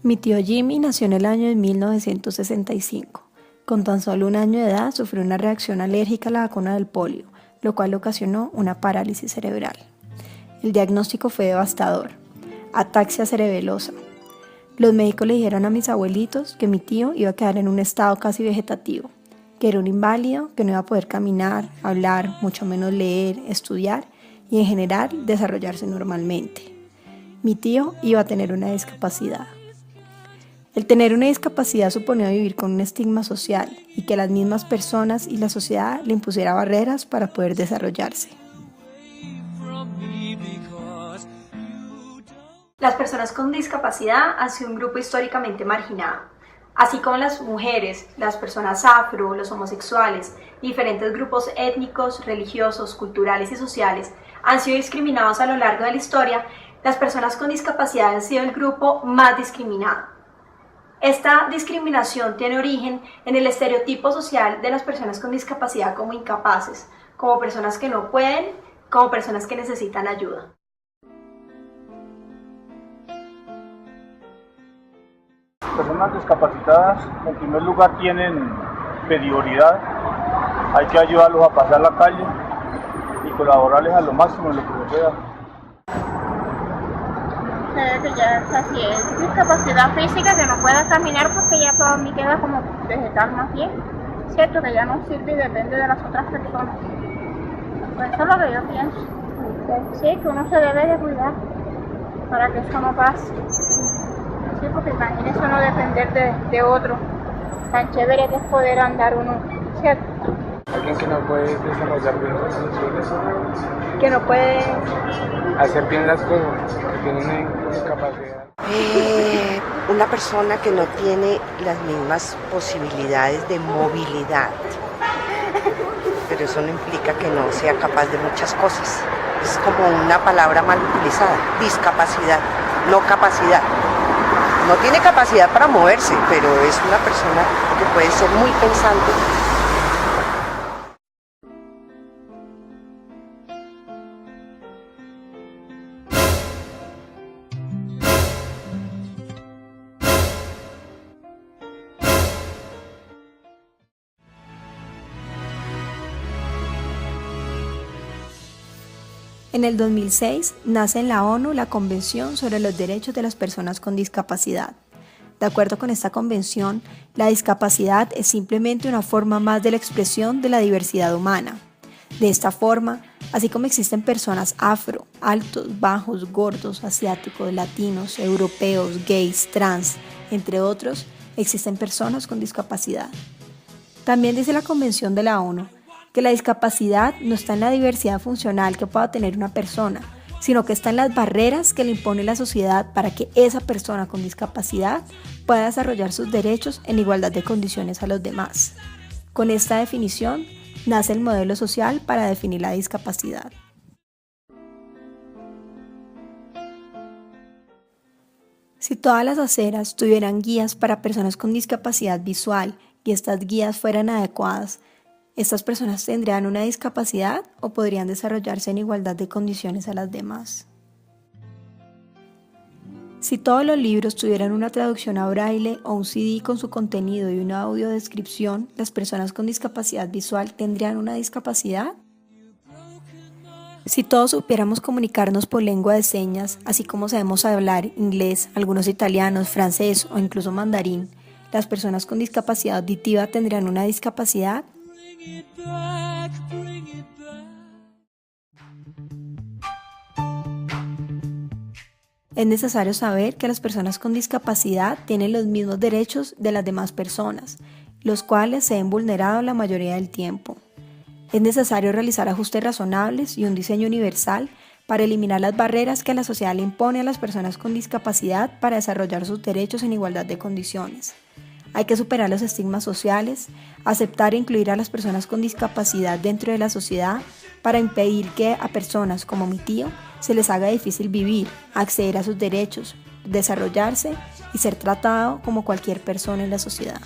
Mi tío Jimmy nació en el año de 1965. Con tan solo un año de edad sufrió una reacción alérgica a la vacuna del polio, lo cual le ocasionó una parálisis cerebral. El diagnóstico fue devastador: ataxia cerebelosa. Los médicos le dijeron a mis abuelitos que mi tío iba a quedar en un estado casi vegetativo, que era un inválido, que no iba a poder caminar, hablar, mucho menos leer, estudiar y en general desarrollarse normalmente. Mi tío iba a tener una discapacidad. El tener una discapacidad suponía vivir con un estigma social y que las mismas personas y la sociedad le impusiera barreras para poder desarrollarse. Las personas con discapacidad han sido un grupo históricamente marginado, así como las mujeres, las personas afro, los homosexuales, diferentes grupos étnicos, religiosos, culturales y sociales han sido discriminados a lo largo de la historia. Las personas con discapacidad han sido el grupo más discriminado. Esta discriminación tiene origen en el estereotipo social de las personas con discapacidad como incapaces, como personas que no pueden, como personas que necesitan ayuda. Personas discapacitadas en primer lugar tienen prioridad, hay que ayudarlos a pasar la calle y colaborarles a lo máximo en lo que se pueda. Que ya casi es discapacidad física, que no pueda caminar porque ya para mí queda como vegetal más bien, cierto que ya no sirve y depende de las otras personas. Pues eso es lo que yo pienso, sí, que uno se debe de cuidar para que eso no pase, sí, porque imagínese uno depender de otro, tan chévere que es poder andar uno, cierto. Alguien que no puede desarrollar bien sus funciones, Que no puede hacer bien las cosas, que tiene una discapacidad. Una persona que no tiene las mismas posibilidades de movilidad, pero eso no implica que no sea capaz de muchas cosas. Es como una palabra mal utilizada: discapacidad, no capacidad. No tiene capacidad para moverse, pero es una persona que puede ser muy pensante. En el 2006 nace en la ONU la Convención sobre los Derechos de las Personas con Discapacidad. De acuerdo con esta convención, la discapacidad es simplemente una forma más de la expresión de la diversidad humana. De esta forma, así como existen personas afro, altos, bajos, gordos, asiáticos, latinos, europeos, gays, trans, entre otros, existen personas con discapacidad. También dice la Convención de la ONU que la discapacidad no está en la diversidad funcional que pueda tener una persona, sino que está en las barreras que le impone la sociedad para que esa persona con discapacidad pueda desarrollar sus derechos en igualdad de condiciones a los demás. Con esta definición nace el modelo social para definir la discapacidad. Si todas las aceras tuvieran guías para personas con discapacidad visual y estas guías fueran adecuadas, ¿estas personas tendrían una discapacidad o podrían desarrollarse en igualdad de condiciones a las demás? Si todos los libros tuvieran una traducción a braille o un CD con su contenido y una audiodescripción, ¿las personas con discapacidad visual tendrían una discapacidad? Si todos supiéramos comunicarnos por lengua de señas, así como sabemos hablar inglés, algunos italianos, francés o incluso mandarín, ¿las personas con discapacidad auditiva tendrían una discapacidad? Es necesario saber que las personas con discapacidad tienen los mismos derechos de las demás personas, los cuales se ven vulnerados la mayoría del tiempo. Es necesario realizar ajustes razonables y un diseño universal para eliminar las barreras que la sociedad le impone a las personas con discapacidad para desarrollar sus derechos en igualdad de condiciones. Hay que superar los estigmas sociales, aceptar e incluir a las personas con discapacidad dentro de la sociedad para impedir que a personas como mi tío se les haga difícil vivir, acceder a sus derechos, desarrollarse y ser tratado como cualquier persona en la sociedad.